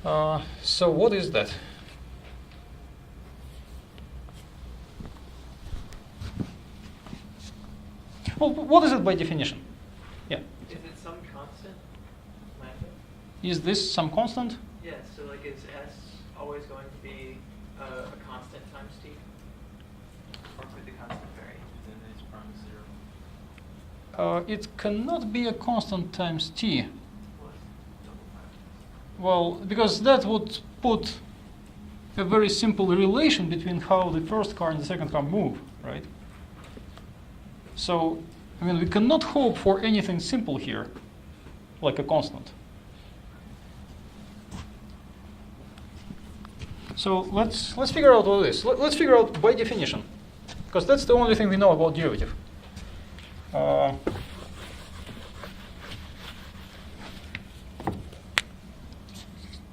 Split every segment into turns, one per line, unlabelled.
So what is that? Well, what is it by definition? Yeah.
Is it some constant lambda?
Is this some constant?
Yes. So like, is S always going to be a constant times t, or could the constant vary?
Then H prime is 0.
It cannot be a constant times t.
What?
Well, because that would put a very simple relation between how the first car and the second car move, right? So, I mean, we cannot hope for anything simple here, like a constant. So let's figure out what it is. Let's figure out by definition, because that's the only thing we know about derivative.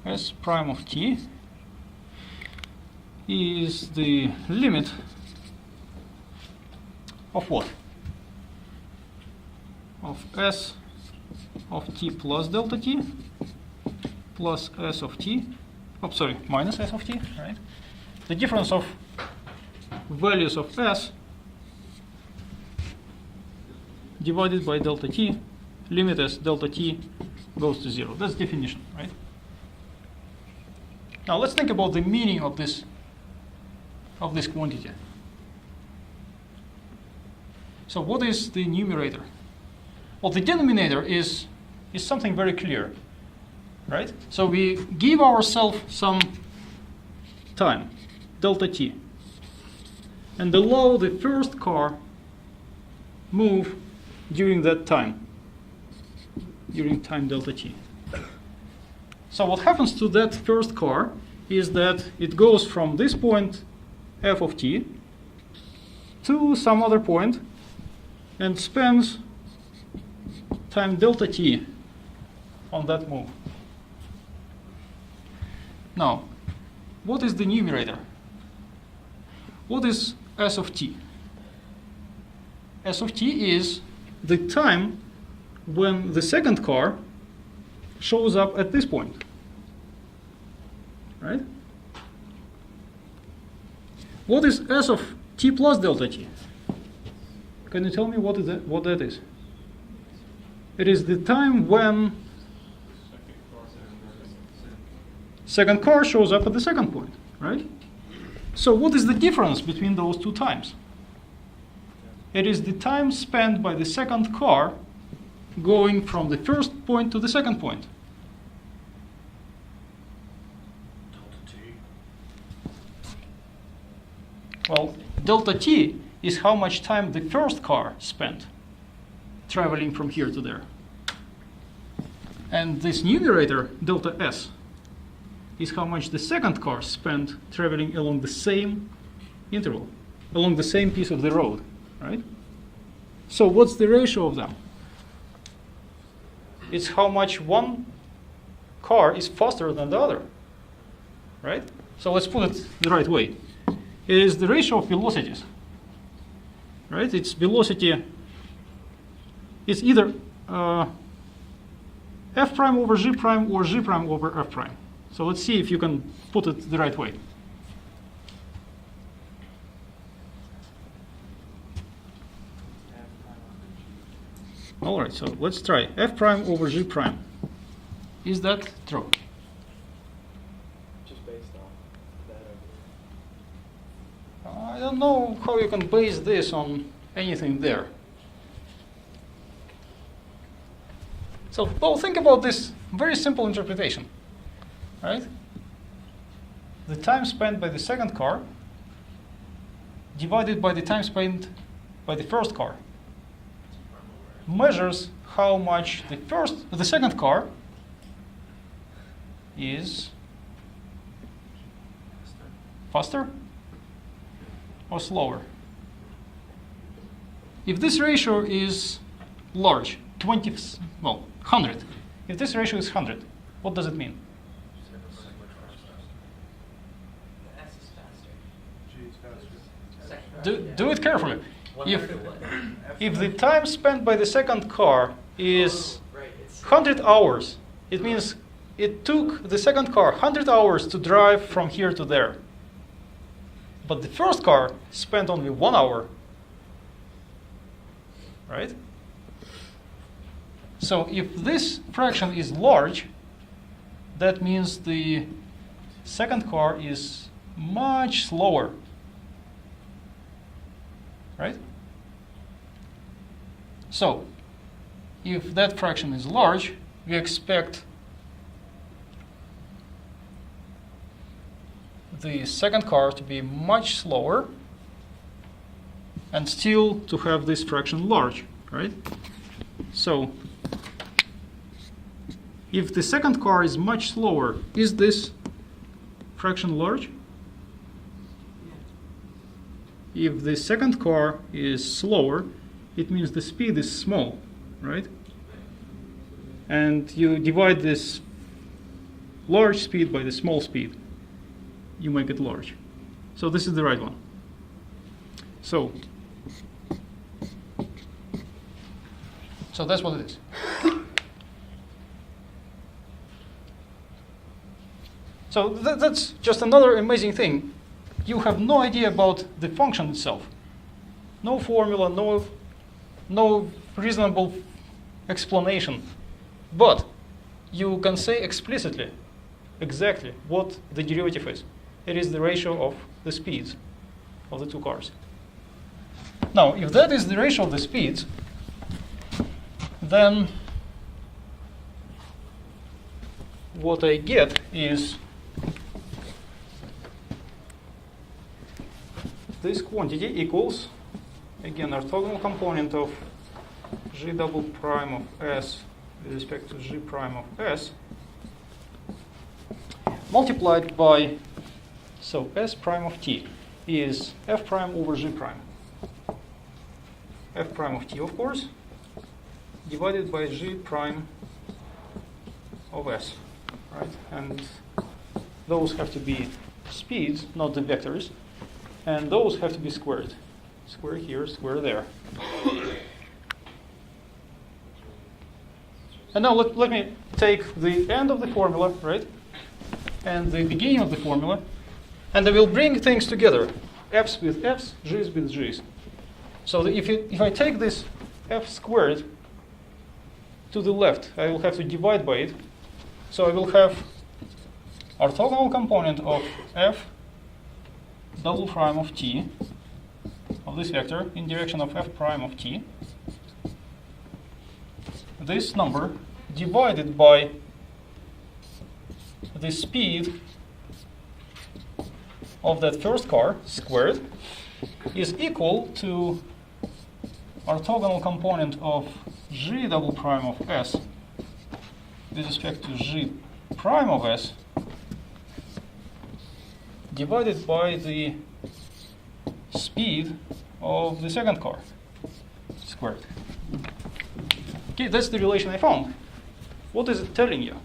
S prime of t is the limit of what? Of S of t plus delta t plus S of t, minus S of t, right? The difference of values of S divided by delta t, limit as delta t goes to 0. That's definition, right? Now let's think about the meaning of this quantity. So what is the numerator? Well, the denominator is something very clear, right? So we give ourselves some time, delta t, and allow the first car move during that time, during time delta t. So what happens to that first car is that it goes from this point, f of t, to some other point, and spends time delta t on that move. Now, what is the numerator? What is S of t? S of t is the time when the second car shows up at this point, right? What is S of t plus delta t? Can you tell me what that is? It is the time when second car shows up at the second point, right? So what is the difference between those two times? It is the time spent by the second car going from the first point to the second point. Well, delta t is how much time the first car spent traveling from here to there. And this numerator, delta s, is how much the second car spent traveling along the same interval, along the same piece of the road, right? So what's the ratio of them? It's how much one car is faster than the other, right? So let's put it the right way. It is the ratio of velocities, right? It's velocity, it's either f prime over g prime or g prime over f prime. So let's see if you can put it the right way. All right, so let's try f prime over g prime. Is that true?
Just based on that.
I don't know how you can base this on anything there. So, well, think about this very simple interpretation, right? The time spent by the second car divided by the time spent by the first car measures how much the second car is faster or slower. If this ratio is large, 100. If this ratio is 100, what does it mean?
The S is faster.
Do it carefully. If the time spent by the second car is 100 hours, it means it took the second car 100 hours to drive from here to there. But the first car spent only 1 hour. Right? So if this fraction is large, that means the second car is much slower. Right? So if that fraction is large, we expect the second car to be much slower and still to have this fraction large, right? So if the second car is much slower, is this fraction large? If the second car is slower, it means the speed is small, right? And you divide this large speed by the small speed. You make it large. So this is the right one. So that's what it is. So that's just another amazing thing. You have no idea about the function itself. No formula, no reasonable explanation. But you can say explicitly exactly what the derivative is. It is the ratio of the speeds of the two cars. Now, if that is the ratio of the speeds, then what I get is this quantity equals, again, orthogonal component of g double prime of s with respect to g prime of s multiplied by, so s prime of t is f prime over g prime. F prime of t, of course, divided by g prime of s, right? And those have to be speeds, not the vectors, and those have to be squared. Square here, square there. And now let me take the end of the formula, right, and the beginning of the formula, and I will bring things together. F's with F's, G's with G's. So if I take this F squared to the left, I will have to divide by it. So I will have orthogonal component of F double prime of t of this vector in direction of F prime of t. This number divided by the speed of that first car squared is equal to orthogonal component of g double prime of s with respect to g prime of s divided by the speed of the second car squared. Okay, that's the relation I found. What is it telling you?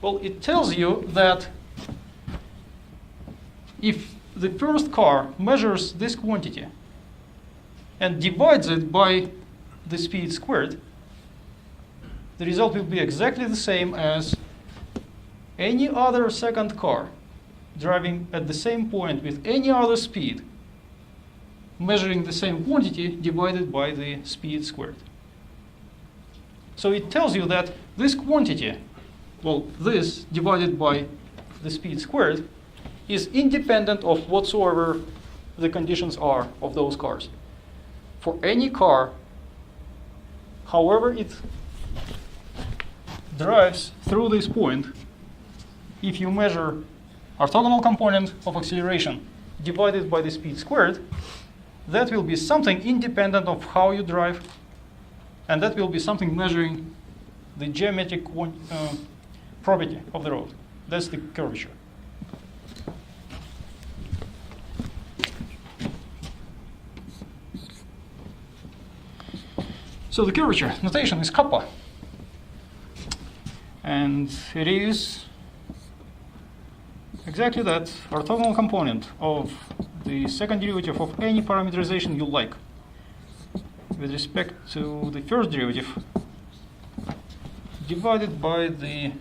Well, it tells you that if the first car measures this quantity and divides it by the speed squared, the result will be exactly the same as any other second car driving at the same point with any other speed, measuring the same quantity divided by the speed squared. So it tells you that this quantity, well, this divided by the speed squared, is independent of whatsoever the conditions are of those cars. For any car, however it drives through this point, if you measure orthogonal component of acceleration divided by the speed squared, that will be something independent of how you drive, and that will be something measuring the geometric property of the road. That's the curvature. So the curvature notation is kappa, and it is exactly that orthogonal component of the second derivative of any parameterization you like with respect to the first derivative divided by the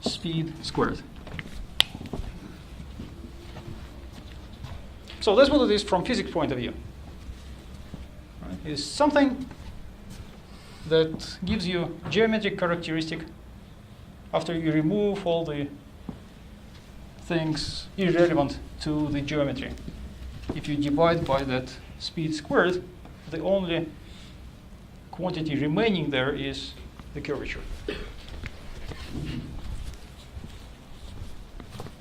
speed squared. So that's what it is from physics point of view. Right? It's something that gives you geometric characteristic after you remove all the things irrelevant to the geometry. If you divide by that speed squared, the only quantity remaining there is the curvature.